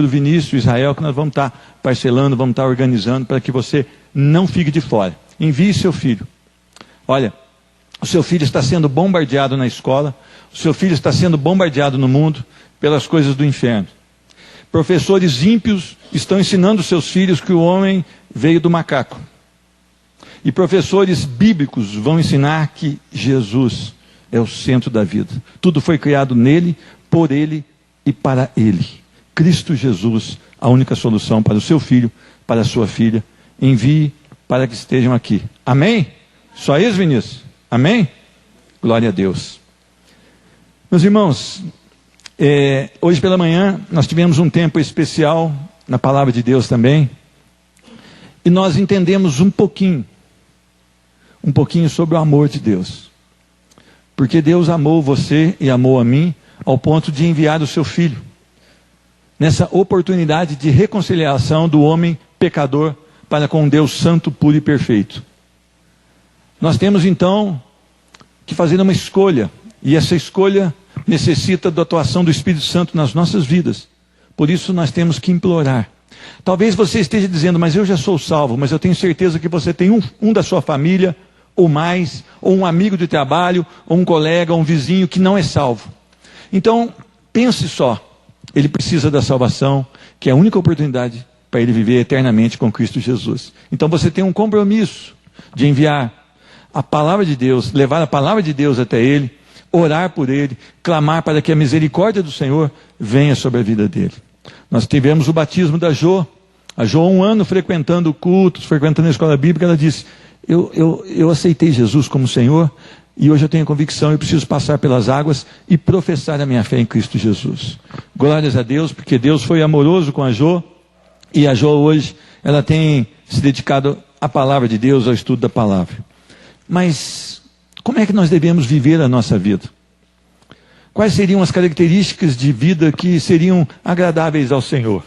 Vinícius, Israel, que nós vamos estar parcelando, vamos estar organizando para que você não fique de fora. Envie seu filho. Olha, o seu filho está sendo bombardeado na escola, o seu filho está sendo bombardeado no mundo pelas coisas do inferno. Professores ímpios estão ensinando seus filhos que o homem veio do macaco. E professores bíblicos vão ensinar que Jesus é o centro da vida. Tudo foi criado nele, por ele e para ele. Cristo Jesus, a única solução para o seu filho, para a sua filha. Envie para que estejam aqui. Amém? Só isso, Vinícius? Amém? Glória a Deus. Meus irmãos, hoje pela manhã nós tivemos um tempo especial na palavra de Deus também. E nós entendemos um pouquinho sobre o amor de Deus. Porque Deus amou você e amou a mim ao ponto de enviar o seu filho. Nessa oportunidade de reconciliação do homem pecador para com um Deus santo, puro e perfeito. Nós temos então que fazer uma escolha. E essa escolha necessita da atuação do Espírito Santo nas nossas vidas. Por isso nós temos que implorar. Talvez você esteja dizendo, mas eu já sou salvo, mas eu tenho certeza que você tem um da sua família, ou mais, ou um amigo de trabalho, ou um colega, ou um vizinho que não é salvo. Então, pense só, ele precisa da salvação, que é a única oportunidade para ele viver eternamente com Cristo Jesus. Então você tem um compromisso de enviar a palavra de Deus, levar a palavra de Deus até ele, orar por ele, clamar para que a misericórdia do Senhor venha sobre a vida dele. Nós tivemos o batismo da Jo. A Jo, 1 ano frequentando cultos, frequentando a escola bíblica, ela disse, eu aceitei Jesus como Senhor, e hoje eu tenho a convicção, eu preciso passar pelas águas e professar a minha fé em Cristo Jesus. Glórias a Deus, porque Deus foi amoroso com a Jo, e a Jo hoje, ela tem se dedicado à palavra de Deus, ao estudo da palavra. Mas, como é que nós devemos viver a nossa vida? Quais seriam as características de vida que seriam agradáveis ao Senhor?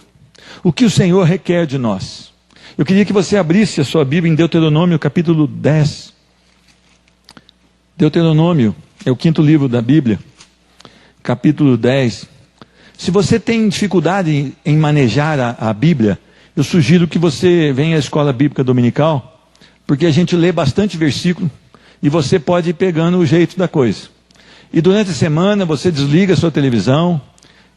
O que o Senhor requer de nós? Eu queria que você abrisse a sua Bíblia em Deuteronômio capítulo 10. Deuteronômio é o 5º livro da Bíblia, capítulo 10. Se você tem dificuldade em manejar a Bíblia, eu sugiro que você venha à escola bíblica dominical, porque a gente lê bastante versículo e você pode ir pegando o jeito da coisa. E durante a semana você desliga a sua televisão,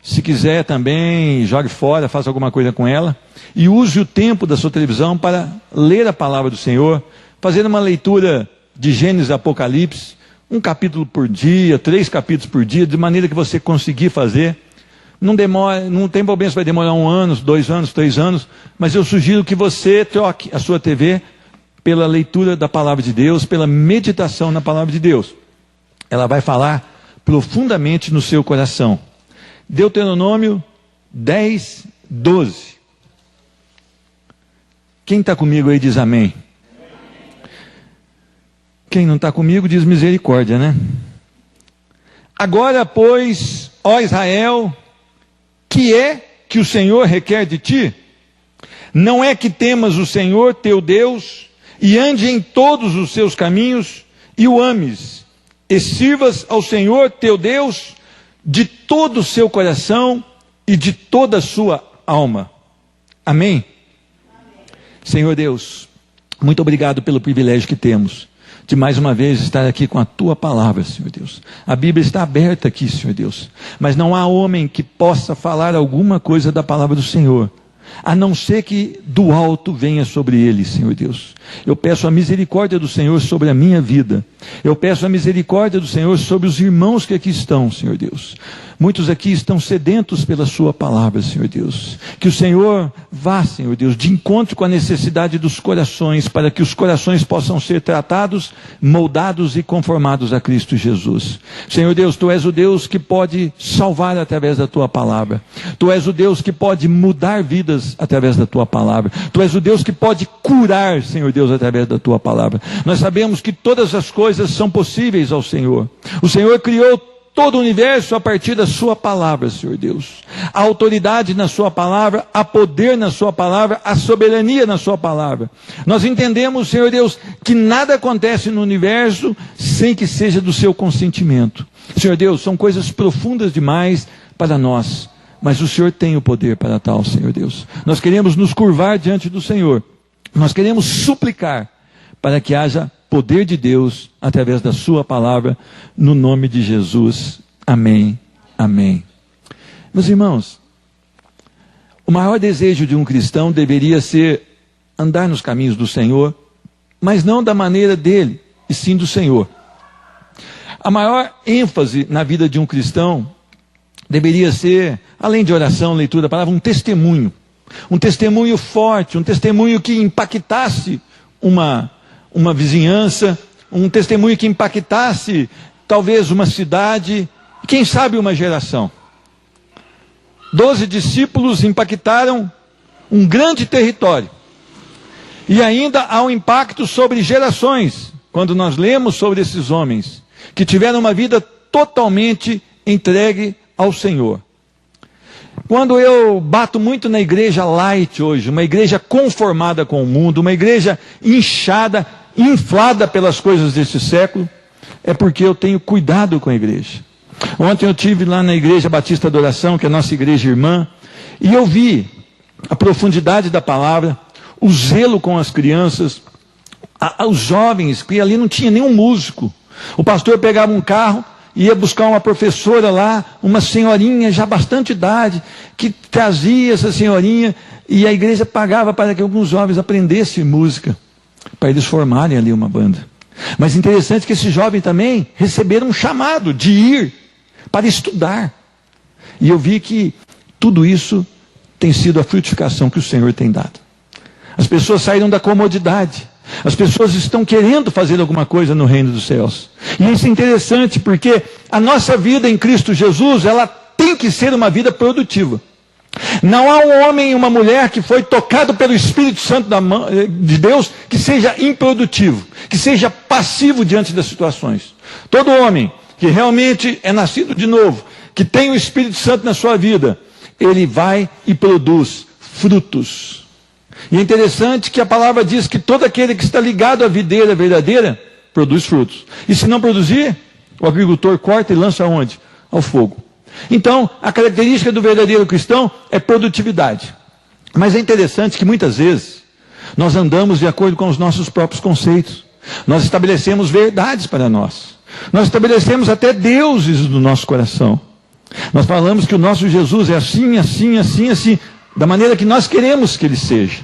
se quiser também jogue fora, faça alguma coisa com ela, e use o tempo da sua televisão para ler a palavra do Senhor, fazer uma leitura de Gênesis e Apocalipse, 1 capítulo por dia, 3 capítulos por dia, de maneira que você conseguir fazer. Não demora, não tem problema se vai demorar 1 ano, 2 anos, 3 anos, mas eu sugiro que você troque a sua TV pela leitura da palavra de Deus, pela meditação na palavra de Deus. Ela vai falar profundamente no seu coração. Deuteronômio 10, 12. Quem está comigo aí diz amém. Quem não está comigo diz misericórdia, né? Agora, pois, ó Israel, que é que o Senhor requer de ti? Não é que temas o Senhor teu Deus e ande em todos os seus caminhos e o ames, e sirvas ao Senhor teu Deus de todo o seu coração e de toda a sua alma. Amém? Senhor Deus, muito obrigado pelo privilégio que temos de mais uma vez estar aqui com a tua palavra, Senhor Deus. A Bíblia está aberta aqui, Senhor Deus, mas não há homem que possa falar alguma coisa da palavra do Senhor, a não ser que do alto venha sobre ele, Senhor Deus. Eu peço a misericórdia do Senhor sobre a minha vida. Eu peço a misericórdia do Senhor sobre os irmãos que aqui estão, Senhor Deus. Muitos aqui estão sedentos pela sua palavra, Senhor Deus. Que o Senhor vá, Senhor Deus, de encontro com a necessidade dos corações, para que os corações possam ser tratados, moldados e conformados a Cristo Jesus. Senhor Deus, Tu és o Deus que pode salvar através da Tua palavra. Tu és o Deus que pode mudar vidas através da Tua palavra. Tu és o Deus que pode curar, Senhor Deus, através da Tua palavra. Nós sabemos que todas as coisas são possíveis ao Senhor. O Senhor criou todo o universo a partir da sua palavra, Senhor Deus. A autoridade na sua palavra, a poder na sua palavra, a soberania na sua palavra. Nós entendemos, Senhor Deus, que nada acontece no universo sem que seja do seu consentimento. Senhor Deus, são coisas profundas demais para nós, mas o Senhor tem o poder para tal, Senhor Deus. Nós queremos nos curvar diante do Senhor. Nós queremos suplicar para que haja poder de Deus através da sua palavra, no nome de Jesus. Amém. Amém. Meus irmãos, o maior desejo de um cristão deveria ser andar nos caminhos do Senhor, mas não da maneira dele, e sim do Senhor. A maior ênfase na vida de um cristão deveria ser, além de oração, leitura da palavra, um testemunho forte, um testemunho que impactasse uma vizinhança, um testemunho que impactasse talvez uma cidade, quem sabe uma geração. 12 discípulos impactaram um grande território. E ainda há um impacto sobre gerações, quando nós lemos sobre esses homens, que tiveram uma vida totalmente entregue ao Senhor. Quando eu bato muito na igreja light hoje, uma igreja conformada com o mundo, uma igreja inchada, inflada pelas coisas desse século, é porque eu tenho cuidado com a igreja. Ontem eu estive lá na Igreja Batista Adoração, que é a nossa igreja irmã, e eu vi a profundidade da palavra, o zelo com as crianças, os jovens, que ali não tinha nenhum músico. O pastor pegava um carro, ia buscar uma professora lá, uma senhorinha já bastante idade, que trazia essa senhorinha, e a igreja pagava para que alguns jovens aprendessem música, para eles formarem ali uma banda. Mas interessante que esses jovens também receberam um chamado de ir para estudar. E eu vi que tudo isso tem sido a frutificação que o Senhor tem dado. As pessoas saíram da comodidade. As pessoas estão querendo fazer alguma coisa no reino dos céus. E isso é interessante porque a nossa vida em Cristo Jesus, ela tem que ser uma vida produtiva. Não há um homem e uma mulher que foi tocado pelo Espírito Santo de Deus que seja improdutivo, que seja passivo diante das situações. Todo homem que realmente é nascido de novo, que tem o Espírito Santo na sua vida, ele vai e produz frutos. E é interessante que a palavra diz que todo aquele que está ligado à videira verdadeira, produz frutos. E se não produzir, o agricultor corta e lança aonde? Ao fogo. Então, a característica do verdadeiro cristão é produtividade. Mas é interessante que muitas vezes nós andamos de acordo com os nossos próprios conceitos. Nós estabelecemos verdades para nós. Nós estabelecemos até deuses do nosso coração. Nós falamos que o nosso Jesus é assim, assim, assim, assim, da maneira que nós queremos que ele seja.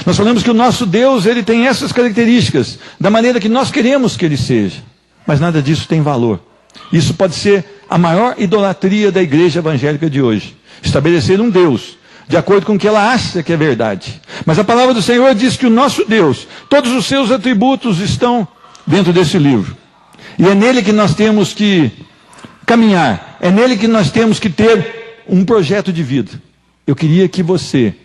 Nós falamos que o nosso Deus, ele tem essas características, da maneira que nós queremos que ele seja. Mas nada disso tem valor. Isso pode ser a maior idolatria da igreja evangélica de hoje. Estabelecer um Deus, de acordo com o que ela acha que é verdade. Mas a palavra do Senhor diz que o nosso Deus, todos os seus atributos estão dentro desse livro. E é nele que nós temos que caminhar. É nele que nós temos que ter um projeto de vida. Eu queria que você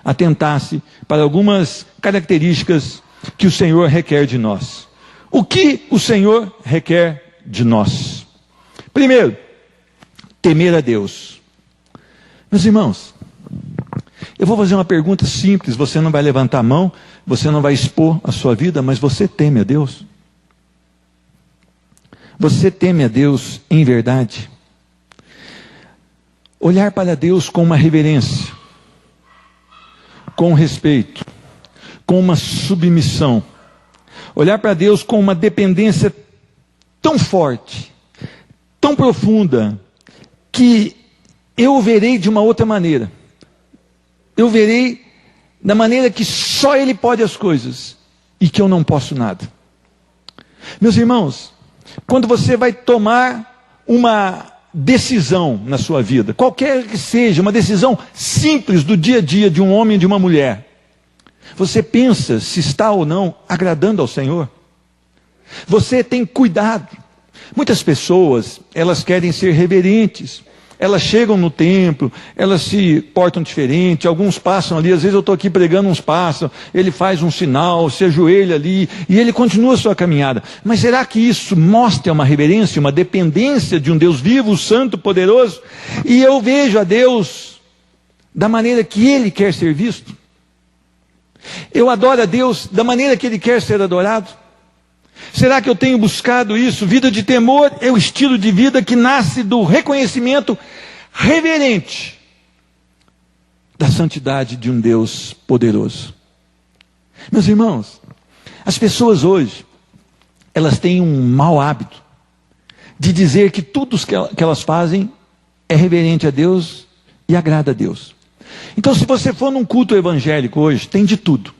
atentasse para algumas características que o Senhor requer de nós. O que o Senhor requer de nós? Primeiro, temer a Deus. Meus irmãos, eu vou fazer uma pergunta simples, você não vai levantar a mão, você não vai expor a sua vida, mas você teme a Deus? Você teme a Deus em verdade? Olhar para Deus com uma reverência, com respeito, com uma submissão. Olhar para Deus com uma dependência tão forte, tão profunda, que eu o verei de uma outra maneira. Eu verei da maneira que só Ele pode as coisas e que eu não posso nada. Meus irmãos, quando você vai tomar uma decisão na sua vida, qualquer que seja, uma decisão simples do dia a dia de um homem e de uma mulher, você pensa se está ou não agradando ao Senhor? Você tem cuidado. Muitas pessoas, elas querem ser reverentes. Elas chegam no templo, elas se portam diferente, alguns passam ali, às vezes eu estou aqui pregando, uns passam, ele faz um sinal, se ajoelha ali, e ele continua a sua caminhada. Mas será que isso mostra uma reverência, uma dependência de um Deus vivo, santo, poderoso? E eu vejo a Deus da maneira que Ele quer ser visto? Eu adoro a Deus da maneira que Ele quer ser adorado? Será que eu tenho buscado isso? Vida de temor é o estilo de vida que nasce do reconhecimento reverente da santidade de um Deus poderoso. Meus irmãos, as pessoas hoje, elas têm um mau hábito de dizer que tudo que elas fazem é reverente a Deus e agrada a Deus. Então, se você for num culto evangélico hoje, tem de tudo.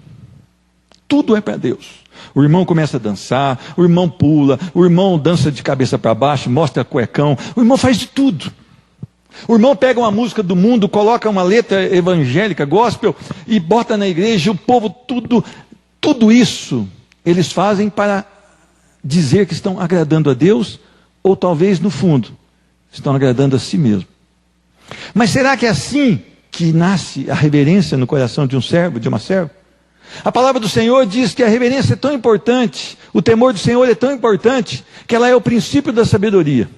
Tudo é para Deus. O irmão começa a dançar, o irmão pula, o irmão dança de cabeça para baixo, mostra cuecão, o irmão faz de tudo. O irmão pega uma música do mundo, coloca uma letra evangélica, gospel, e bota na igreja, o povo, tudo isso, eles fazem para dizer que estão agradando a Deus, ou talvez, no fundo, estão agradando a si mesmo. Mas será que é assim que nasce a reverência no coração de um servo, de uma serva? A palavra do Senhor diz que a reverência é tão importante, o temor do Senhor é tão importante, que ela é o princípio da sabedoria.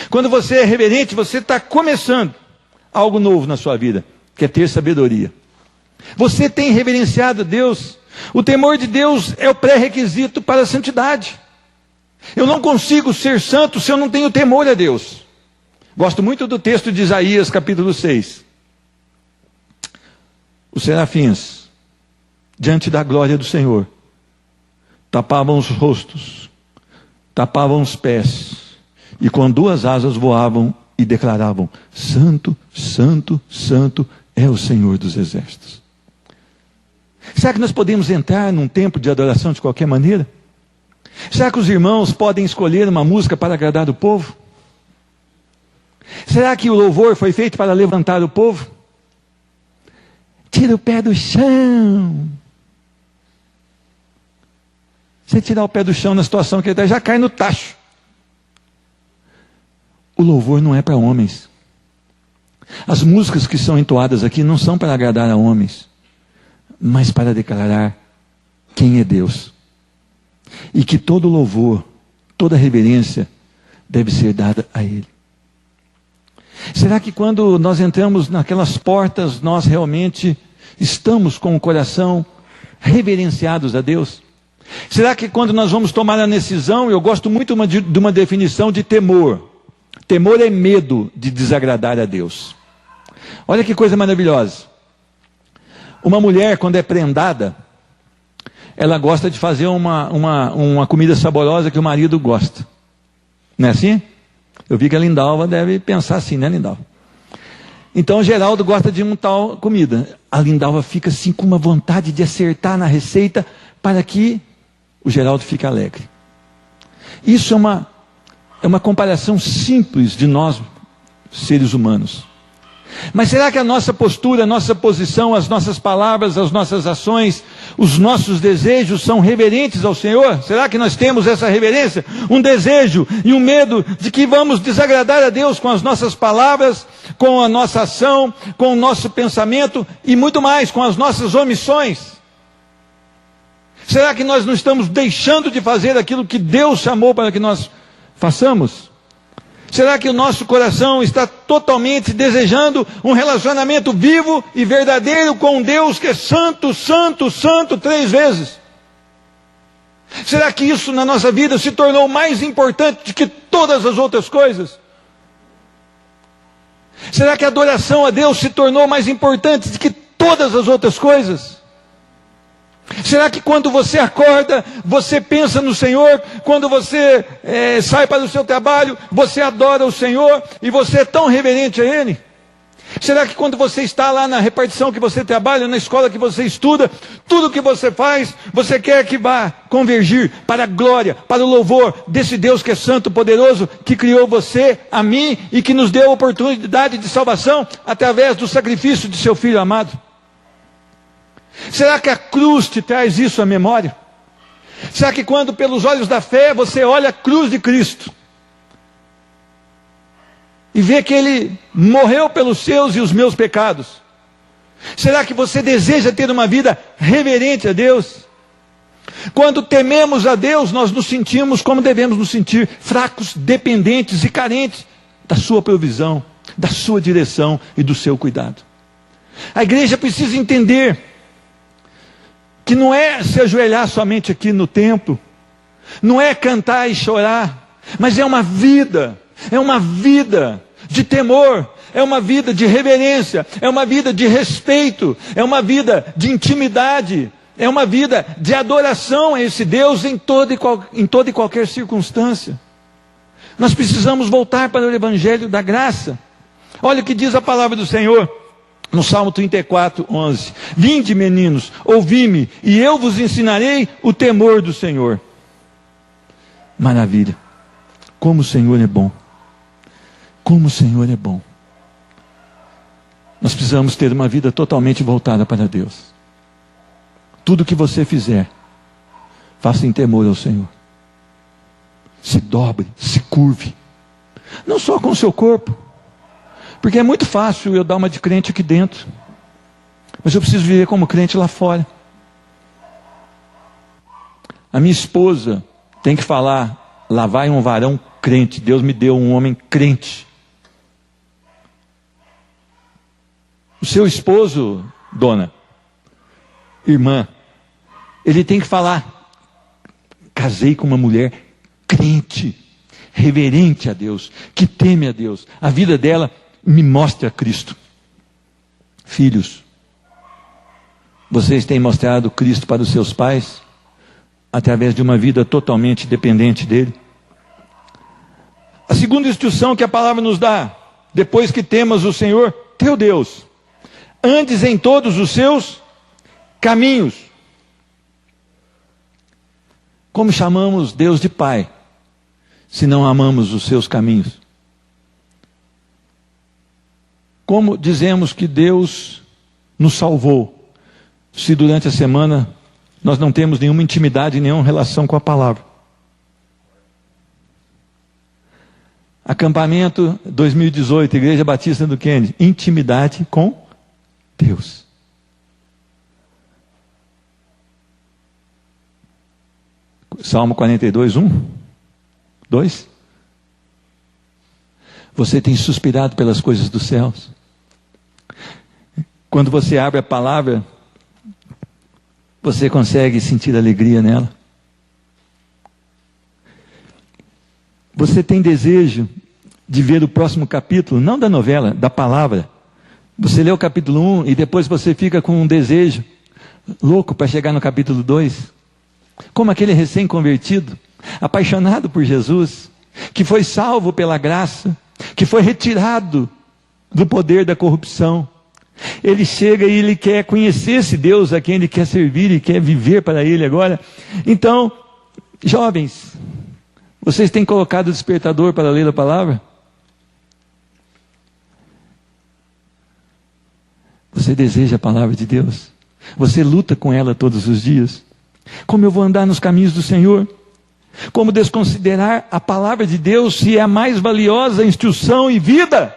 Quando você é reverente, você está começando algo novo na sua vida, que é ter sabedoria. Você tem reverenciado a Deus. O temor de Deus é o pré-requisito para a santidade. Eu não consigo ser santo se eu não tenho temor a Deus. Gosto muito do texto de Isaías, capítulo 6. Os serafins, diante da glória do Senhor, tapavam os rostos, tapavam os pés, e com 2 asas voavam e declaravam: Santo, Santo, Santo é o Senhor dos exércitos. Será que nós podemos entrar num templo de adoração de qualquer maneira? Será que os irmãos podem escolher uma música para agradar o povo? Será que o louvor foi feito para levantar o povo? Tira o pé do chão. Você tirar o pé do chão na situação que ele está, já cai no tacho. O louvor não é para homens. As músicas que são entoadas aqui não são para agradar a homens, mas para declarar quem é Deus. E que todo louvor, toda reverência deve ser dada a Ele. Será que quando nós entramos naquelas portas, nós realmente estamos com o coração reverenciados a Deus? Será que quando nós vamos tomar a decisão, eu gosto muito de uma definição de temor. Temor é medo de desagradar a Deus. Olha que coisa maravilhosa. Uma mulher, quando é prendada, ela gosta de fazer uma comida saborosa que o marido gosta. Não é assim? Eu vi que a Lindalva deve pensar assim, né, Lindalva? Então o Geraldo gosta de uma tal comida. A Lindalva fica assim com uma vontade de acertar na receita para que o Geraldo fique alegre. Isso é uma comparação simples de nós, seres humanos. Mas será que a nossa postura, a nossa posição, as nossas palavras, as nossas ações, os nossos desejos são reverentes ao Senhor? Será que nós temos essa reverência? Um desejo e um medo de que vamos desagradar a Deus com as nossas palavras, com a nossa ação, com o nosso pensamento e muito mais, com as nossas omissões? Será que nós não estamos deixando de fazer aquilo que Deus chamou para que nós façamos? Será que o nosso coração está totalmente desejando um relacionamento vivo e verdadeiro com Deus que é santo, santo, santo 3 vezes? Será que isso na nossa vida se tornou mais importante do que todas as outras coisas? Será que a adoração a Deus se tornou mais importante do que todas as outras coisas? Será que quando você acorda, você pensa no Senhor? Quando você sai para o seu trabalho, você adora o Senhor e você é tão reverente a Ele? Será que quando você está lá na repartição que você trabalha, na escola que você estuda, tudo que você faz, você quer que vá convergir para a glória, para o louvor desse Deus que é santo, poderoso, que criou você, a mim e que nos deu a oportunidade de salvação através do sacrifício de seu Filho amado? Será que a cruz te traz isso à memória? Será que quando pelos olhos da fé você olha a cruz de Cristo e vê que Ele morreu pelos seus e os meus pecados, será que você deseja ter uma vida reverente a Deus? Quando tememos a Deus, nós nos sentimos como devemos nos sentir, fracos, dependentes e carentes da sua provisão, da sua direção e do seu cuidado. A igreja precisa entender que não é se ajoelhar somente aqui no templo, não é cantar e chorar, mas é uma vida de temor, é uma vida de reverência, é uma vida de respeito, é uma vida de intimidade, é uma vida de adoração a esse Deus em toda e qualquer circunstância. Nós precisamos voltar para o Evangelho da graça. Olha o que diz a palavra do Senhor no Salmo 34, 11. Vinde, meninos, ouvi-me, e eu vos ensinarei o temor do Senhor. Maravilha. Como o Senhor é bom. Como o Senhor é bom. Nós precisamos ter uma vida totalmente voltada para Deus. Tudo que você fizer, faça em temor ao Senhor. Se dobre, se curve. Não só com o seu corpo. Porque é muito fácil eu dar uma de crente aqui dentro. Mas eu preciso viver como crente lá fora. A minha esposa tem que falar, lá vai um varão crente. Deus me deu um homem crente. O seu esposo, dona, irmã, ele tem que falar, casei com uma mulher crente, reverente a Deus, que teme a Deus. A vida dela me mostra Cristo. Filhos, vocês têm mostrado Cristo para os seus pais, através de uma vida totalmente dependente dele. A segunda instrução que a palavra nos dá, depois que temas o Senhor, teu Deus, andes em todos os seus caminhos. Como chamamos Deus de Pai, se não amamos os seus caminhos? Como dizemos que Deus nos salvou, se durante a semana nós não temos nenhuma intimidade, nenhuma relação com a palavra? Acampamento 2018, Igreja Batista do Kennedy, intimidade com Deus. Salmo 42, 1, 2. Você tem suspirado pelas coisas dos céus. Quando você abre a palavra, você consegue sentir alegria nela. Você tem desejo de ver o próximo capítulo, não da novela, da palavra. Você lê o capítulo 1 e depois você fica com um desejo louco para chegar no capítulo 2. Como aquele recém-convertido, apaixonado por Jesus, que foi salvo pela graça, que foi retirado do poder da corrupção. Ele chega e ele quer conhecer esse Deus a quem ele quer servir e quer viver para ele agora. Então, jovens, vocês têm colocado o despertador para ler a palavra? Você deseja a palavra de Deus? Você luta com ela todos os dias? Como eu vou andar nos caminhos do Senhor? Como desconsiderar a palavra de Deus se é a mais valiosa instrução e vida?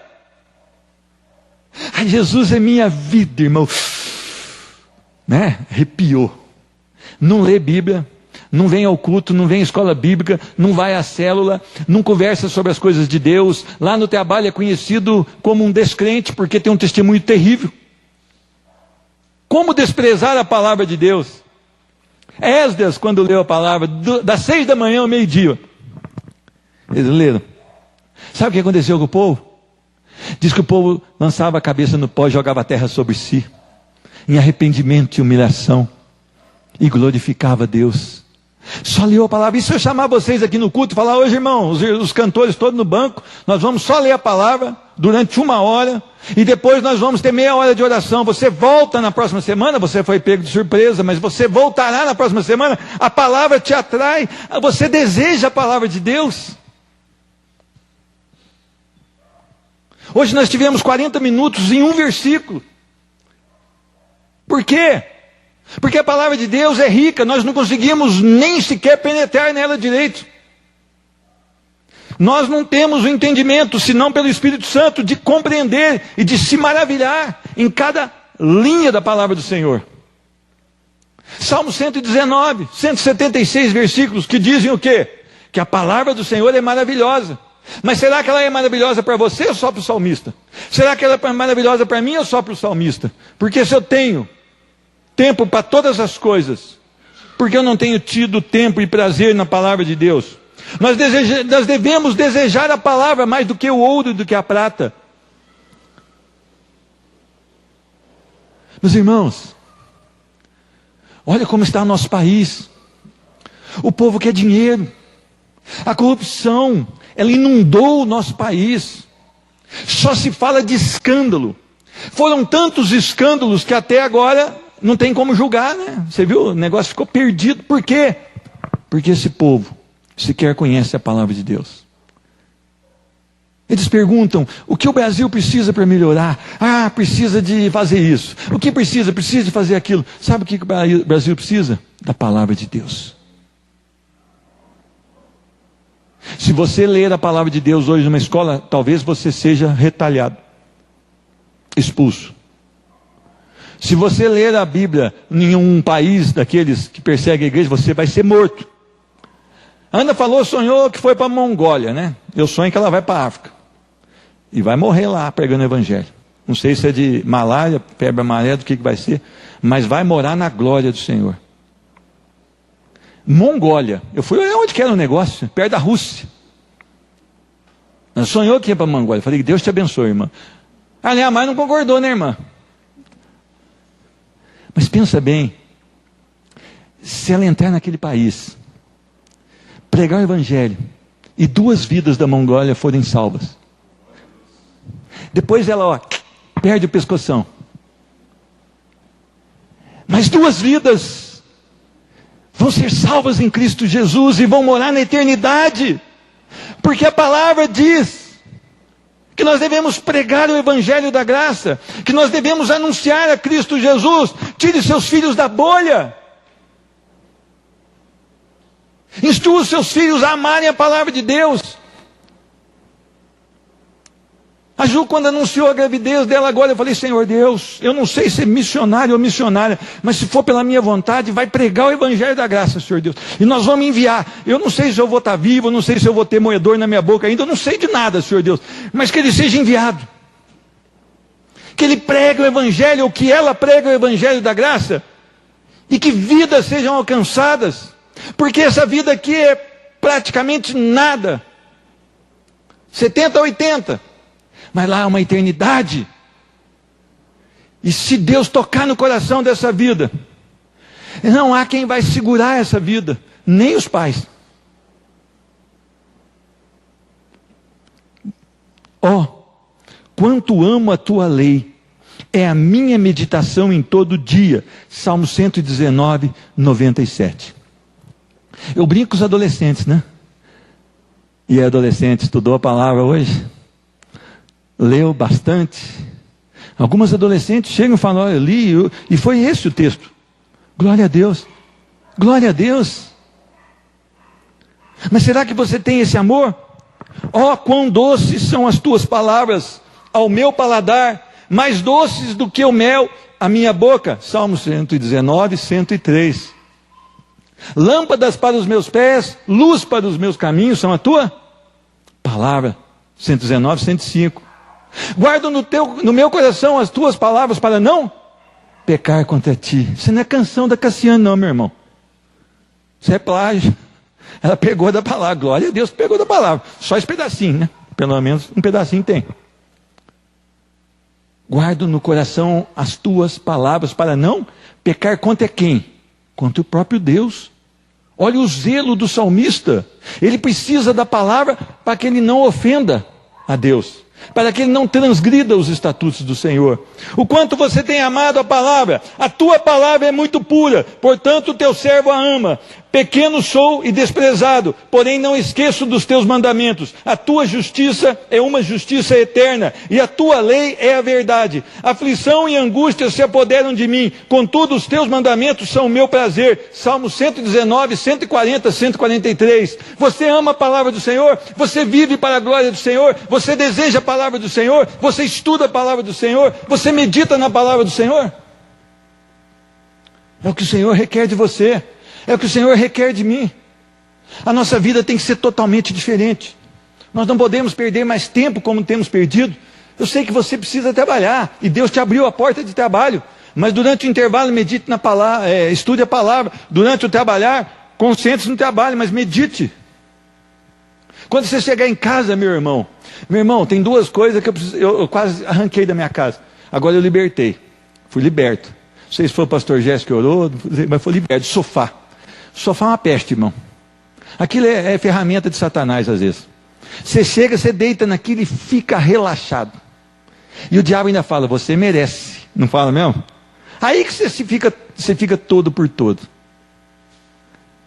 Ai, Jesus é minha vida, irmão. Né? Arrepiou. Não lê Bíblia, não vem ao culto, não vem à escola bíblica, não vai à célula, não conversa sobre as coisas de Deus. Lá no trabalho é conhecido como um descrente porque tem um testemunho terrível. Como desprezar a palavra de Deus? Esdras, quando leu a palavra, das 6 da manhã ao meio-dia, eles leram. Sabe o que aconteceu com o povo? Diz que o povo lançava a cabeça no pó e jogava a terra sobre si, em arrependimento e humilhação, e glorificava Deus. Só leu a palavra. E se eu chamar vocês aqui no culto e falar, hoje, irmão, os cantores todos no banco, nós vamos só ler a palavra durante 1 hora, e depois nós vamos ter meia hora de oração. Você volta na próxima semana, você foi pego de surpresa, mas você voltará na próxima semana, a palavra te atrai, você deseja a palavra de Deus. Hoje nós tivemos 40 minutos em um versículo. Por quê? Porque a palavra de Deus é rica, nós não conseguimos nem sequer penetrar nela direito. Nós não temos o entendimento, senão pelo Espírito Santo, de compreender e de se maravilhar em cada linha da palavra do Senhor. Salmo 119, 176 versículos que dizem o quê? Que a palavra do Senhor é maravilhosa. Mas será que ela é maravilhosa para você ou só para o salmista? Será que ela é maravilhosa para mim ou só para o salmista? Porque se eu tenho tempo para todas as coisas, porque eu não tenho tido tempo e prazer na palavra de Deus? Nós devemos desejar a palavra mais do que o ouro e do que a prata. Meus irmãos, olha como está o nosso país. O povo quer dinheiro. A corrupção, ela inundou o nosso país. Só se fala de escândalo. Foram tantos escândalos que até agora não tem como julgar, né? Você viu? O negócio ficou perdido. Por quê? Porque esse povo sequer conhece a palavra de Deus. Eles perguntam, o que o Brasil precisa para melhorar? Ah, precisa de fazer isso. O que precisa? Precisa de fazer aquilo. Sabe o que o Brasil precisa? Da palavra de Deus. Se você ler a palavra de Deus hoje numa escola, talvez você seja retalhado, expulso. Se você ler a Bíblia em um país daqueles que perseguem a igreja, você vai ser morto. Ana sonhou que foi para a Mongólia, né? Eu sonho que ela vai para a África. E vai morrer lá pregando o evangelho. Não sei se é de malária, febre amarela, do que vai ser, mas vai morar na glória do Senhor. Mongólia. Eu fui olhar onde que era o negócio, perto da Rússia. Ela sonhou que ia para a Mongólia. Eu falei, Deus te abençoe, irmã. A mãe não concordou, né, irmã? Mas pensa bem, se ela entrar naquele país, pregar o evangelho, e 2 vidas da Mongólia forem salvas, depois ela, perde o pescoção. Mas 2 vidas vão ser salvas em Cristo Jesus e vão morar na eternidade. Porque a palavra diz que nós devemos pregar o evangelho da graça, que nós devemos anunciar a Cristo Jesus. Tire seus filhos da bolha. Instrua os seus filhos a amarem a palavra de Deus. A Ju, quando anunciou a gravidez dela agora, eu falei, Senhor Deus, eu não sei se é missionário ou missionária, mas se for pela minha vontade, vai pregar o evangelho da graça, Senhor Deus. E nós vamos enviar. Eu não sei se eu vou estar vivo, eu não sei se eu vou ter moedor na minha boca ainda, eu não sei de nada, Senhor Deus. Mas que ele seja enviado. Que ele pregue o evangelho, ou que ela pregue o evangelho da graça. E que vidas sejam alcançadas. Porque essa vida aqui é praticamente nada. 70, 80. Mas lá é uma eternidade. E se Deus tocar no coração dessa vida, não há quem vai segurar essa vida, nem os pais. Quanto amo a tua lei, é a minha meditação em todo dia. Salmo 119, 97. Eu brinco com os adolescentes, né? E a adolescente estudou a palavra hoje? Leu bastante. Algumas adolescentes chegam e falam, olha, eu li, e foi esse o texto. Glória a Deus. Glória a Deus. Mas será que você tem esse amor? Quão doces são as tuas palavras ao meu paladar, mais doces do que o mel à minha boca. Salmo 119, 103. Lâmpadas para os meus pés, luz para os meus caminhos, são a tua palavra. 119, 105. Guardo no meu coração as tuas palavras para não pecar contra ti. Isso não é canção da Cassiane não, meu irmão. Isso é plágio. Ela pegou da palavra. Glória a Deus que pegou da palavra. Só esse pedacinho, né? Pelo menos um pedacinho tem. Guardo no coração as tuas palavras para não pecar contra quem? Contra o próprio Deus. Olha o zelo do salmista. Ele precisa da palavra para que ele não ofenda a Deus, para que ele não transgrida os estatutos do Senhor. O quanto você tem amado a palavra, a tua palavra é muito pura, portanto o teu servo a ama. Pequeno sou e desprezado, porém não esqueço dos teus mandamentos. A tua justiça é uma justiça eterna, e a tua lei é a verdade. Aflição e angústia se apoderam de mim, contudo os teus mandamentos são o meu prazer. Salmo 119, 140, 143. Você ama a palavra do Senhor? Você vive para a glória do Senhor? Você deseja a palavra do Senhor? Você estuda a palavra do Senhor? Você medita na palavra do Senhor? É o que o Senhor requer de você. É o que o Senhor requer de mim. A nossa vida tem que ser totalmente diferente. Nós não podemos perder mais tempo como temos perdido. Eu sei que você precisa trabalhar, e Deus te abriu a porta de trabalho, mas durante o intervalo medite na palavra, estude a palavra. Durante o trabalhar, concentre-se no trabalho, mas medite. Quando você chegar em casa, meu irmão, tem 2 coisas que eu quase arranquei da minha casa. Agora eu libertei. Fui liberto. Não sei se foi o pastor Jéssica que orou, mas foi liberto. Sofá. Sofá é uma peste, irmão. Aquilo é ferramenta de Satanás às vezes. Você chega, você deita naquilo e fica relaxado. E o diabo ainda fala, você merece. Não fala mesmo? Aí que você fica todo por todo.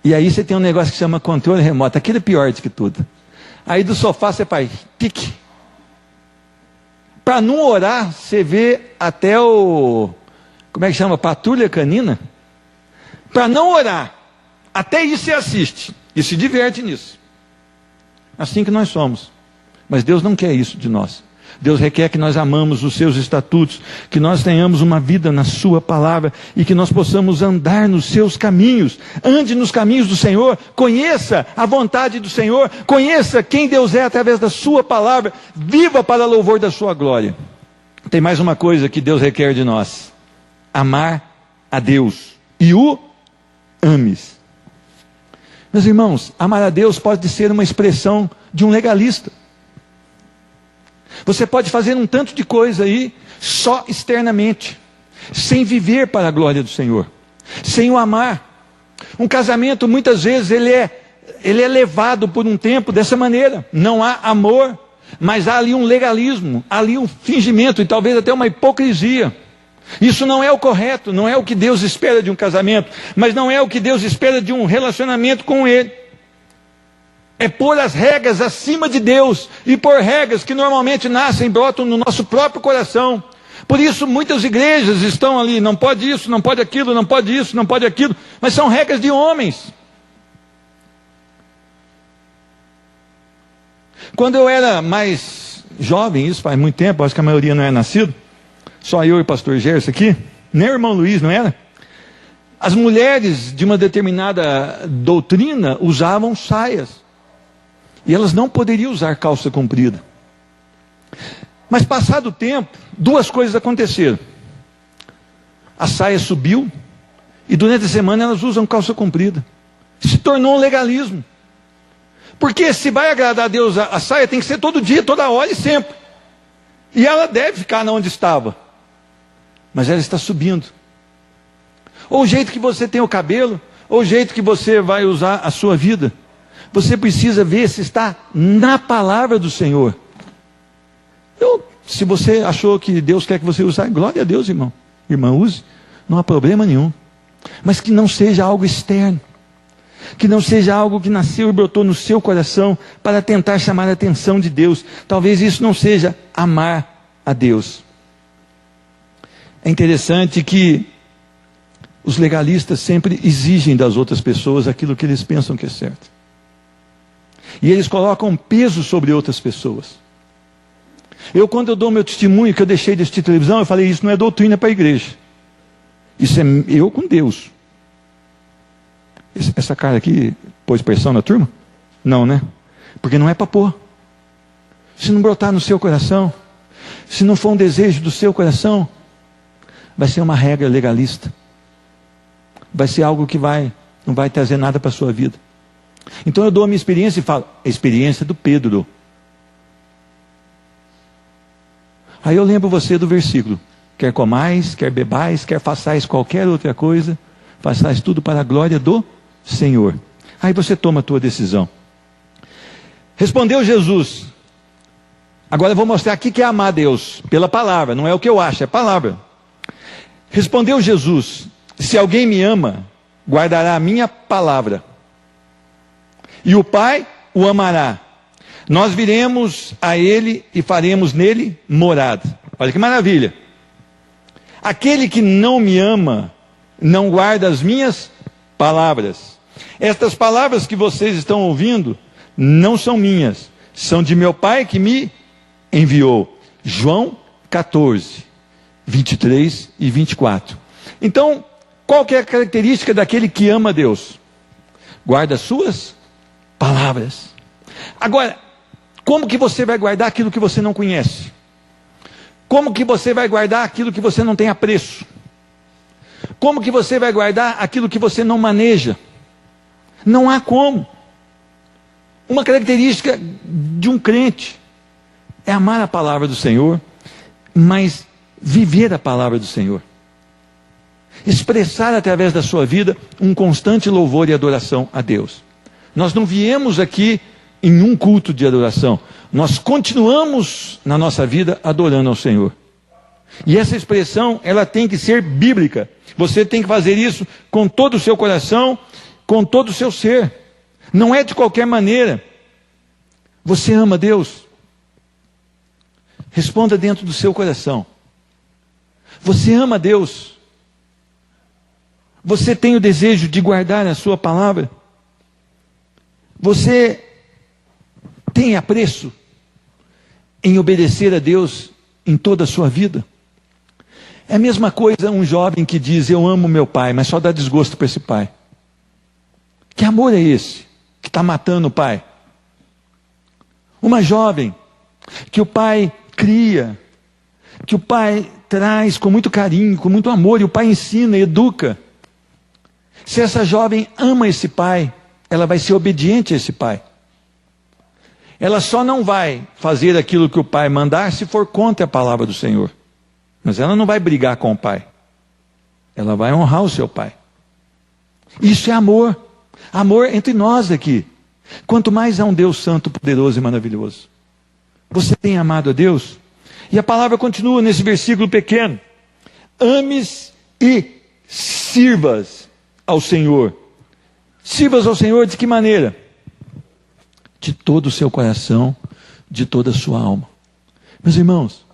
E aí você tem um negócio que chama controle remoto. Aquilo é pior do que tudo. Aí do sofá você faz pique. Para não orar, você vê até o... Como é que chama? Patrulha canina. Para não orar, até isso você assiste. E se diverte nisso. Assim que nós somos. Mas Deus não quer isso de nós. Deus requer que nós amamos os seus estatutos, que nós tenhamos uma vida na sua palavra e que nós possamos andar nos seus caminhos. Ande nos caminhos do Senhor, conheça a vontade do Senhor, conheça quem Deus é através da sua palavra, viva para louvor da sua glória. Tem mais uma coisa que Deus requer de nós: amar a Deus e o ames. Meus irmãos, amar a Deus pode ser uma expressão de um legalista. Você pode fazer um tanto de coisa aí, só externamente, sem viver para a glória do Senhor, sem o amar. Um casamento, muitas vezes, ele é levado por um tempo dessa maneira. Não há amor, mas há ali um legalismo, há ali um fingimento e talvez até uma hipocrisia. Isso não é o correto, não é o que Deus espera de um casamento, mas não é o que Deus espera de um relacionamento com Ele. É pôr as regras acima de Deus, e pôr regras que normalmente nascem e brotam no nosso próprio coração. Por isso muitas igrejas estão ali, não pode isso, não pode aquilo, não pode isso, não pode aquilo, mas são regras de homens. Quando eu era mais jovem, isso faz muito tempo, acho que a maioria não é nascido, só eu e o pastor Gerson aqui, nem o irmão Luiz, não era? As mulheres de uma determinada doutrina usavam saias. E elas não poderiam usar calça comprida. Mas passado o tempo, duas coisas aconteceram. A saia subiu, e durante a semana elas usam calça comprida. Se tornou um legalismo. Porque se vai agradar a Deus, a saia tem que ser todo dia, toda hora e sempre. E ela deve ficar onde estava. Mas ela está subindo. Ou o jeito que você tem o cabelo, ou o jeito que você vai usar a sua vida. Você precisa ver se está na palavra do Senhor. Se você achou que Deus quer que você use, glória a Deus, irmão. Irmã, use, não há problema nenhum. Mas que não seja algo externo. Que não seja algo que nasceu e brotou no seu coração para tentar chamar a atenção de Deus. Talvez isso não seja amar a Deus. É interessante que os legalistas sempre exigem das outras pessoas aquilo que eles pensam que é certo. E eles colocam peso sobre outras pessoas. Quando eu dou meu testemunho, que eu deixei de assistir televisão, eu falei, isso não é doutrina para a igreja. Isso é eu com Deus. Essa cara aqui pôs pressão na turma? Não, né? Porque não é para pôr. Se não brotar no seu coração, se não for um desejo do seu coração, vai ser uma regra legalista. Vai ser algo que não vai trazer nada para a sua vida. Então eu dou a minha experiência e falo, a experiência do Pedro. Aí eu lembro você do versículo, quer comais, quer bebais, quer façais qualquer outra coisa, façais tudo para a glória do Senhor. Aí você toma a tua decisão. Respondeu Jesus, agora eu vou mostrar aqui que é amar a Deus, pela palavra, não é o que eu acho, é a palavra. Respondeu Jesus, se alguém me ama, guardará a minha palavra. E o Pai o amará. Nós viremos a Ele e faremos nele morada. Olha que maravilha. Aquele que não me ama, não guarda as minhas palavras. Estas palavras que vocês estão ouvindo, não são minhas. São de meu Pai que me enviou. João 14, 23 e 24. Então, qual que é a característica daquele que ama Deus? Guarda as suas palavras. Agora, como que você vai guardar aquilo que você não conhece? Como que você vai guardar aquilo que você não tem apreço? Como que você vai guardar aquilo que você não maneja? Não há como. Uma característica de um crente é amar a palavra do Senhor, mas viver a palavra do Senhor. expressar através da sua vida um constante louvor e adoração a Deus. Nós não viemos aqui em um culto de adoração, nós continuamos na nossa vida adorando ao Senhor. E essa expressão, ela tem que ser bíblica. Você tem que fazer isso com todo o seu coração, com todo o seu ser. Não é de qualquer maneira. Você ama Deus? Responda dentro do seu coração. Você ama Deus? Você tem o desejo de guardar a sua palavra? Você tem apreço em obedecer a Deus em toda a sua vida? É a mesma coisa um jovem que diz, eu amo meu pai, mas só dá desgosto para esse pai. Que amor é esse que está matando o pai? Uma jovem que o pai cria, que o pai traz com muito carinho, com muito amor, e o pai ensina, educa. Se essa jovem ama esse pai, ela vai ser obediente a esse pai. Ela só não vai fazer aquilo que o pai mandar se for contra a palavra do Senhor. Mas ela não vai brigar com o pai. Ela vai honrar o seu pai. Isso é amor. Amor entre nós aqui. Quanto mais há um Deus santo, poderoso e maravilhoso. Você tem amado a Deus? E a palavra continua nesse versículo pequeno. Ames e sirvas ao Senhor. Sirvas ao Senhor de que maneira? De todo o seu coração, de toda a sua alma. Meus irmãos,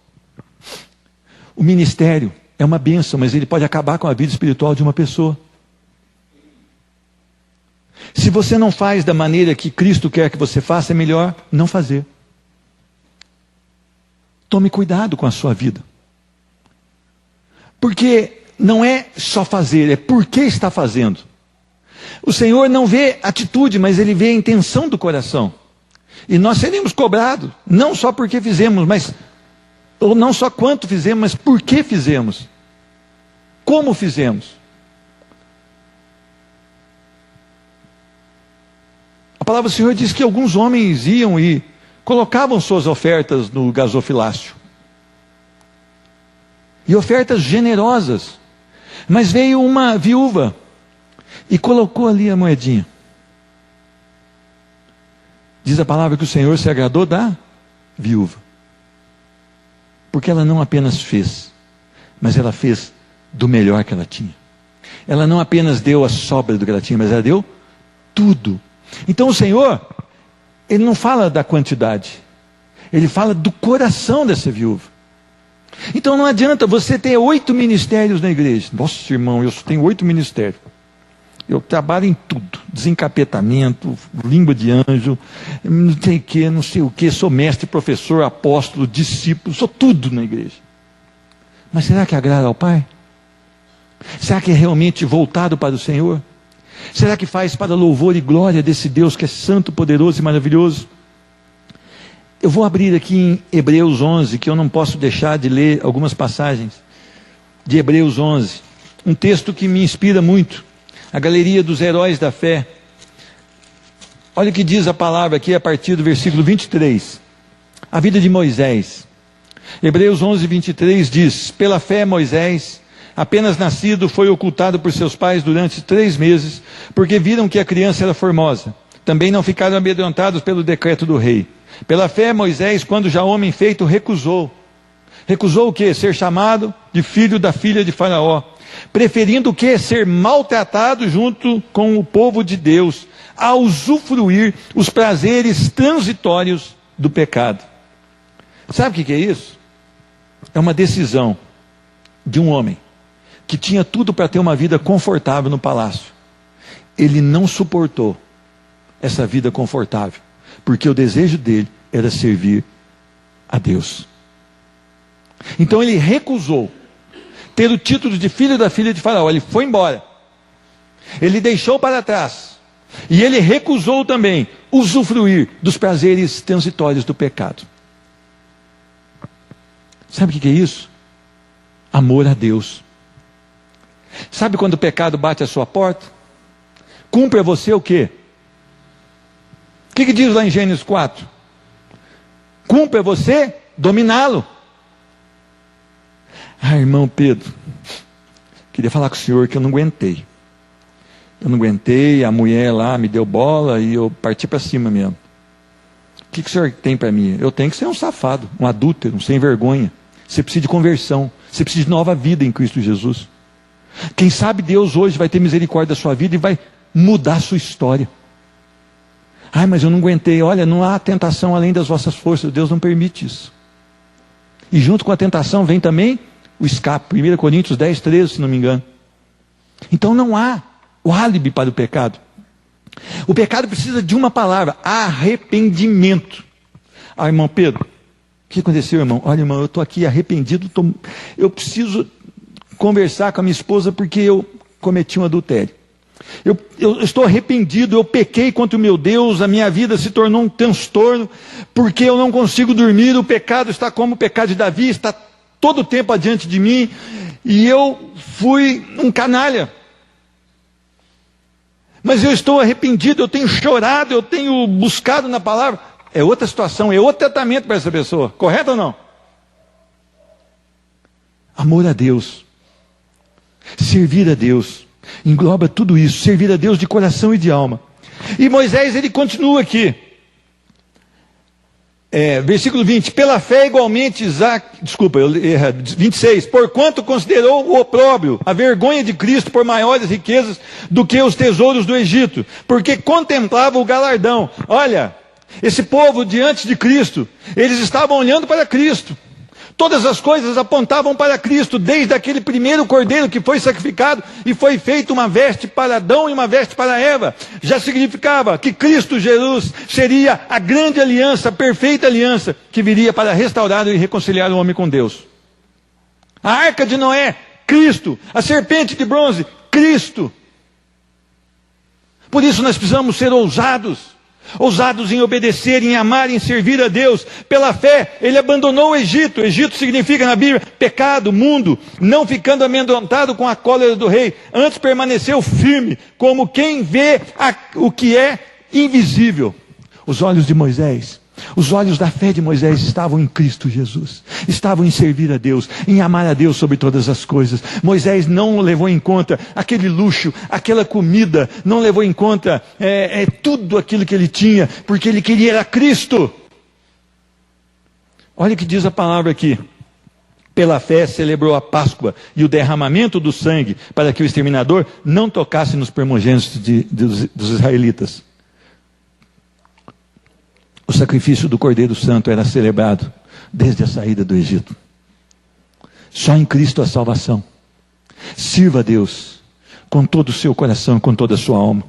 o ministério é uma bênção, mas ele pode acabar com a vida espiritual de uma pessoa. Se você não faz da maneira que Cristo quer que você faça, é melhor não fazer. Tome cuidado com a sua vida. Porque não é só fazer, é por que está fazendo. O Senhor não vê atitude, mas Ele vê a intenção do coração. E nós seremos cobrados, não só porque fizemos, mas ou não só quanto fizemos, mas por que fizemos. Como fizemos. A palavra do Senhor diz que alguns homens iam e colocavam suas ofertas no gasofilácio. E ofertas generosas. Mas veio uma viúva e colocou ali a moedinha. Diz a palavra que o Senhor se agradou da viúva. Porque ela não apenas fez, mas ela fez do melhor que ela tinha. Ela não apenas deu a sobra do que ela tinha, mas ela deu tudo. Então o Senhor, Ele não fala da quantidade, Ele fala do coração dessa viúva. Então não adianta você ter 8 ministérios na igreja. Nossa, irmão, eu só tenho 8 ministérios. Eu trabalho em tudo, desencapetamento, língua de anjo, não sei o que, sou mestre, professor, apóstolo, discípulo, sou tudo na igreja. Mas será que agrada ao Pai? Será que é realmente voltado para o Senhor? Será que faz para louvor e glória desse Deus que é santo, poderoso e maravilhoso? Eu vou abrir aqui em Hebreus 11, que eu não posso deixar de ler algumas passagens de Hebreus 11. Um texto que me inspira muito. A galeria dos heróis da fé. Olha o que diz a palavra aqui a partir do versículo 23. A vida de Moisés. Hebreus 11, 23 diz: pela fé Moisés, apenas nascido, foi ocultado por seus pais durante 3 meses, porque viram que a criança era formosa. Também não ficaram amedrontados pelo decreto do rei. Pela fé Moisés, quando já homem feito, recusou. Recusou o quê? Ser chamado de filho da filha de Faraó. Preferindo o quê? Ser maltratado junto com o povo de Deus, a usufruir os prazeres transitórios do pecado. Sabe o que é isso? É uma decisão de um homem que tinha tudo para ter uma vida confortável no palácio. Ele não suportou essa vida confortável, porque o desejo dele era servir a Deus. Então ele recusou ter o título de filho da filha de Faraó. Ele foi embora. Ele deixou para trás. E ele recusou também usufruir dos prazeres transitórios do pecado. Sabe o que é isso? Amor a Deus. Sabe quando o pecado bate à sua porta? Cumpre a você o quê? O que diz lá em Gênesis 4? Cumpre a você dominá-lo. Ah, irmão Pedro, queria falar com o senhor que eu não aguentei. Eu não aguentei, a mulher lá me deu bola e eu parti para cima mesmo. O que o senhor tem para mim? Eu tenho que ser um safado, um adúltero, um sem vergonha. Você precisa de conversão, você precisa de nova vida em Cristo Jesus. Quem sabe Deus hoje vai ter misericórdia da sua vida e vai mudar a sua história. Ai, mas eu não aguentei. Olha, não há tentação além das vossas forças. Deus não permite isso. E junto com a tentação vem também o escape. 1 Coríntios 10, 13, se não me engano. Então não há o álibi para o pecado. O pecado precisa de uma palavra: arrependimento. Ah, irmão Pedro, o que aconteceu, irmão? Olha, irmão, eu estou aqui arrependido. Eu preciso conversar com a minha esposa porque eu cometi um adultério. Eu estou arrependido, eu pequei contra o meu Deus, a minha vida se tornou um transtorno, porque eu não consigo dormir, o pecado está como o pecado de Davi, está todo o tempo adiante de mim, e eu fui um canalha. Mas eu estou arrependido, eu tenho chorado, eu tenho buscado na palavra. É outra situação, é outro tratamento para essa pessoa, correto ou não? Amor a Deus, servir a Deus, engloba tudo isso, servir a Deus de coração e de alma. E Moisés, ele continua aqui, versículo 20, pela fé igualmente Isaac, 26, porquanto considerou o opróbrio, a vergonha de Cristo por maiores riquezas do que os tesouros do Egito, porque contemplava o galardão. Olha, esse povo diante de Cristo, eles estavam olhando para Cristo. Todas as coisas apontavam para Cristo, desde aquele primeiro cordeiro que foi sacrificado e foi feito uma veste para Adão e uma veste para Eva. Já significava que Cristo Jesus seria a grande aliança, a perfeita aliança, que viria para restaurar e reconciliar o homem com Deus. A arca de Noé, Cristo. A serpente de bronze, Cristo. Por isso nós precisamos ser ousados em obedecer, em amar, em servir a Deus. Pela fé, ele abandonou o Egito. Egito significa na Bíblia pecado, mundo, não ficando amedrontado com a cólera do rei. Antes permaneceu firme, como quem vê o que é invisível. Os olhos de Moisés, os olhos da fé de Moisés estavam em Cristo Jesus, estavam em servir a Deus, em amar a Deus sobre todas as coisas. Moisés não levou em conta aquele luxo, aquela comida, não levou em conta tudo aquilo que ele tinha, porque ele queria era Cristo. Olha o que diz a palavra aqui: pela fé celebrou a Páscoa e o derramamento do sangue, para que o exterminador não tocasse nos primogênitos dos israelitas. O sacrifício do Cordeiro Santo era celebrado desde a saída do Egito. Só em Cristo a salvação. Sirva a Deus com todo o seu coração, com toda a sua alma.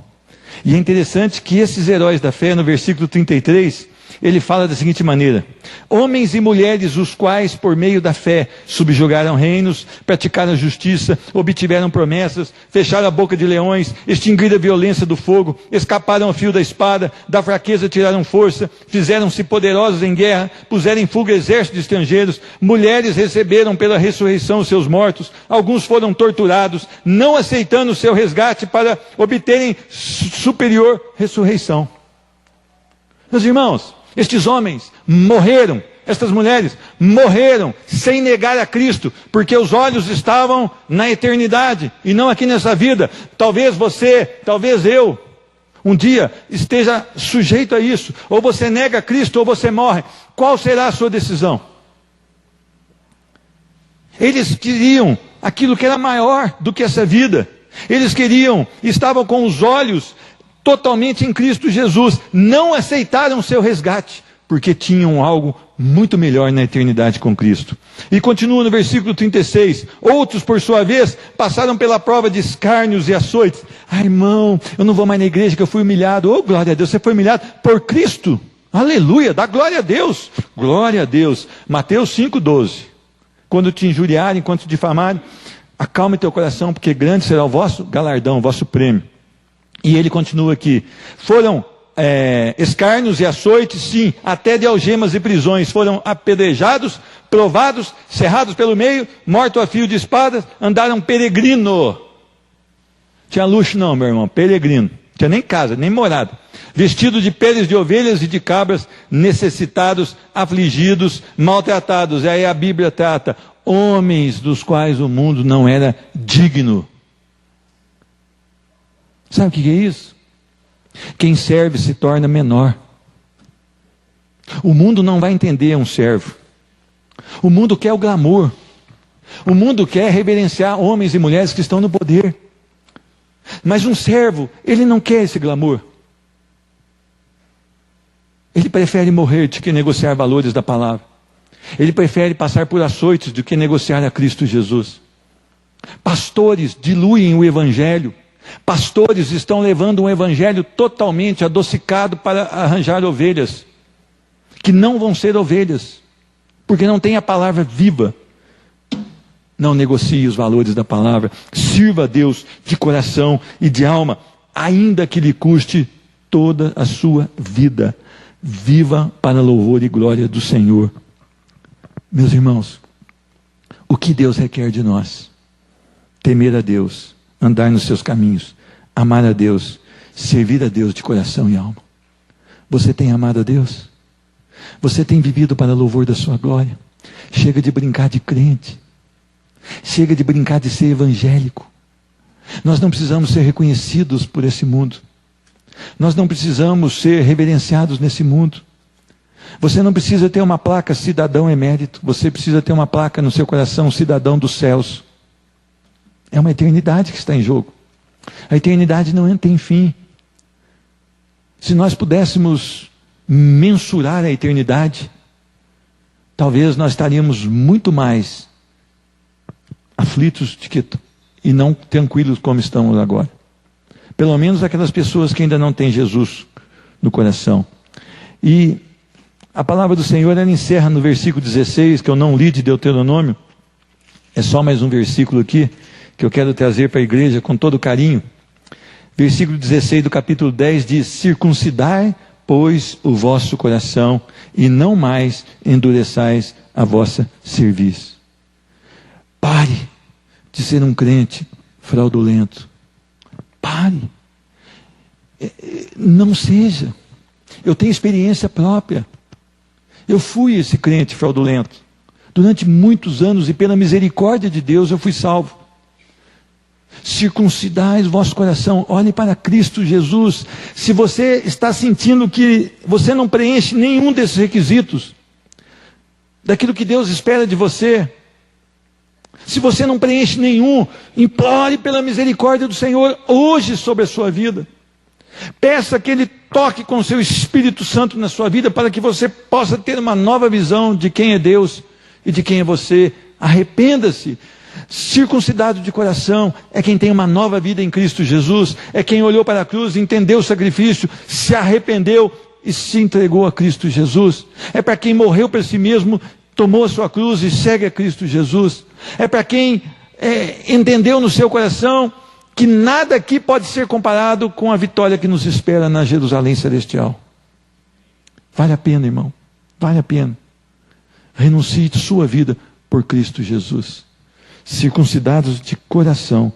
E é interessante que esses heróis da fé, no versículo 33, ele fala da seguinte maneira: homens e mulheres, os quais por meio da fé subjugaram reinos, praticaram a justiça, obtiveram promessas, fecharam a boca de leões, extinguiram a violência do fogo, escaparam ao fio da espada, da fraqueza tiraram força, fizeram-se poderosos em guerra, puseram em fuga exércitos de estrangeiros, mulheres receberam pela ressurreição os seus mortos, alguns foram torturados, não aceitando o seu resgate para obterem superior ressurreição. Meus irmãos, estes homens morreram, estas mulheres morreram sem negar a Cristo, porque os olhos estavam na eternidade e não aqui nessa vida. Talvez você, talvez eu, um dia esteja sujeito a isso. Ou você nega Cristo ou você morre. Qual será a sua decisão? Eles queriam aquilo que era maior do que essa vida. Eles estavam com os olhos totalmente em Cristo Jesus, não aceitaram seu resgate, porque tinham algo muito melhor na eternidade com Cristo. E continua no versículo 36, outros por sua vez passaram pela prova de escárnios e açoites. Ah, irmão, eu não vou mais na igreja que eu fui humilhado. Oh, glória a Deus, você foi humilhado por Cristo. Aleluia, dá glória a Deus. Glória a Deus. Mateus 5,12. Quando te injuriarem, quando te difamarem, acalme teu coração, porque grande será o vosso galardão, o vosso prêmio. E ele continua aqui: foram escárnios e açoites, sim, até de algemas e prisões, foram apedrejados, provados, cerrados pelo meio, mortos a fio de espadas, andaram peregrino. Tinha luxo não, meu irmão, peregrino. Tinha nem casa, nem morada. Vestido de peles de ovelhas e de cabras, necessitados, afligidos, maltratados. E aí a Bíblia trata: homens dos quais o mundo não era digno. Sabe o que é isso? Quem serve se torna menor. O mundo não vai entender um servo. O mundo quer o glamour. O mundo quer reverenciar homens e mulheres que estão no poder. Mas um servo, ele não quer esse glamour. Ele prefere morrer do que negociar valores da palavra. Ele prefere passar por açoites do que negociar a Cristo Jesus. Pastores diluem o evangelho. Pastores estão levando um evangelho totalmente adocicado para arranjar ovelhas, que não vão ser ovelhas, porque não tem a palavra viva. Não negocie os valores da palavra. Sirva a Deus de coração e de alma, ainda que lhe custe toda a sua vida. Viva para louvor e glória do Senhor. Meus irmãos, o que Deus requer de nós? Temer a Deus, andar nos seus caminhos, amar a Deus, servir a Deus de coração e alma. Você tem amado a Deus? Você tem vivido para louvor da sua glória? Chega de brincar de crente. Chega de brincar de ser evangélico. Nós não precisamos ser reconhecidos por esse mundo. Nós não precisamos ser reverenciados nesse mundo. Você não precisa ter uma placa cidadão emérito. Você precisa ter uma placa no seu coração, cidadão dos céus. É uma eternidade que está em jogo. A eternidade não tem fim. Se nós pudéssemos mensurar a eternidade, talvez nós estaríamos muito mais aflitos e não tranquilos como estamos agora. Pelo menos aquelas pessoas que ainda não têm Jesus no coração. E a palavra do Senhor, ela encerra no versículo 16, que eu não li de Deuteronômio. É só mais um versículo aqui, que eu quero trazer para a igreja com todo carinho. Versículo 16 do capítulo 10 diz: circuncidai, pois, o vosso coração, e não mais endureçais a vossa cerviz. Pare de ser um crente fraudulento. Pare. Não seja. Eu tenho experiência própria. Eu fui esse crente fraudulento. Durante muitos anos, e pela misericórdia de Deus, eu fui salvo. Circuncidai o vosso coração. Olhe para Cristo Jesus. Se você está sentindo que você não preenche nenhum desses requisitos, daquilo que Deus espera de você, se você não preenche nenhum, implore pela misericórdia do Senhor hoje sobre a sua vida. Peça que Ele toque com o seu Espírito Santo na sua vida, para que você possa ter uma nova visão de quem é Deus e de quem é você. Arrependa-se. Circuncidado de coração é quem tem uma nova vida em Cristo Jesus, é quem olhou para a cruz, entendeu o sacrifício, se arrependeu e se entregou a Cristo Jesus. É para quem morreu para si mesmo, tomou a sua cruz e segue a Cristo Jesus. É para quem entendeu no seu coração que nada aqui pode ser comparado com a vitória que nos espera na Jerusalém celestial. Vale a pena, irmão, vale a pena. Renuncie sua vida por Cristo Jesus. Circuncidados de coração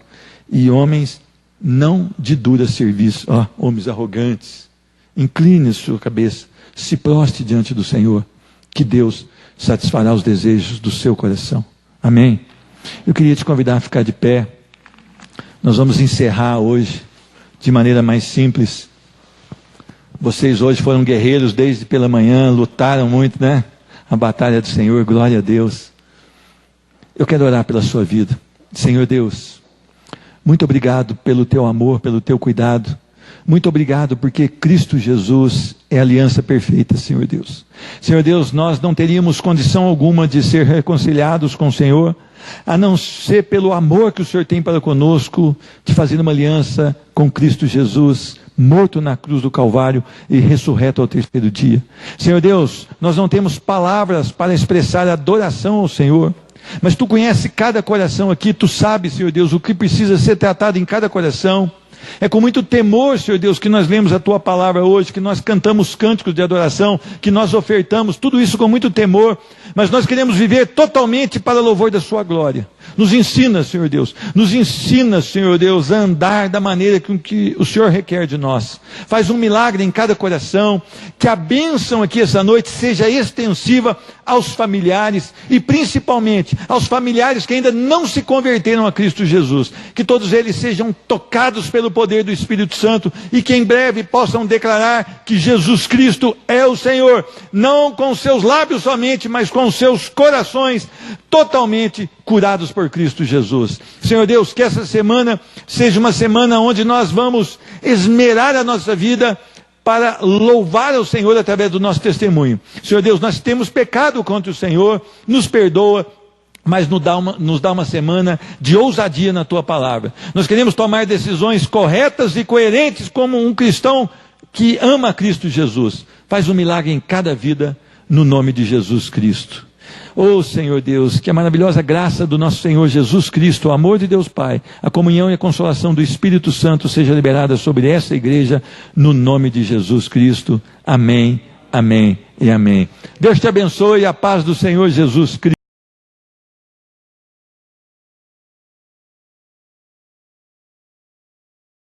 e homens não de dura serviço. Homens arrogantes, incline sua cabeça, se prostre diante do Senhor, que Deus satisfará os desejos do seu coração. Amém? Eu queria te convidar a ficar de pé. Nós vamos encerrar hoje de maneira mais simples. Vocês hoje foram guerreiros desde pela manhã, lutaram muito, né? A batalha do Senhor, glória a Deus. Eu quero orar pela sua vida. Senhor Deus, muito obrigado pelo teu amor, pelo teu cuidado. Muito obrigado porque Cristo Jesus é a aliança perfeita, Senhor Deus. Senhor Deus, nós não teríamos condição alguma de ser reconciliados com o Senhor, a não ser pelo amor que o Senhor tem para conosco, de fazer uma aliança com Cristo Jesus, morto na cruz do Calvário e ressurreto ao terceiro dia. Senhor Deus, nós não temos palavras para expressar adoração ao Senhor, mas Tu conheces cada coração aqui, Tu sabes, Senhor Deus, o que precisa ser tratado em cada coração. É com muito temor, Senhor Deus, que nós lemos a Tua palavra hoje, que nós cantamos cânticos de adoração, que nós ofertamos, tudo isso com muito temor, mas nós queremos viver totalmente para louvor da Sua glória. Nos ensina, Senhor Deus, nos ensina, Senhor Deus, a andar da maneira que o Senhor requer de nós. Faz um milagre em cada coração, que a bênção aqui essa noite seja extensiva aos familiares e principalmente aos familiares que ainda não se converteram a Cristo Jesus. Que todos eles sejam tocados pelo poder do Espírito Santo e que em breve possam declarar que Jesus Cristo é o Senhor, não com seus lábios somente, mas com seus corações totalmente curados por Cristo Jesus. Senhor Deus, que essa semana seja uma semana onde nós vamos esmerar a nossa vida para louvar ao Senhor através do nosso testemunho. Senhor Deus, nós temos pecado contra o Senhor, nos perdoa, mas nos dá uma semana de ousadia na Tua palavra. Nós queremos tomar decisões corretas e coerentes como um cristão que ama Cristo Jesus. Faz um milagre em cada vida, no nome de Jesus Cristo. Oh Senhor Deus, que a maravilhosa graça do nosso Senhor Jesus Cristo, o amor de Deus Pai, a comunhão e a consolação do Espírito Santo seja liberada sobre essa igreja, no nome de Jesus Cristo. Amém, amém e amém. Deus te abençoe e a paz do Senhor Jesus Cristo.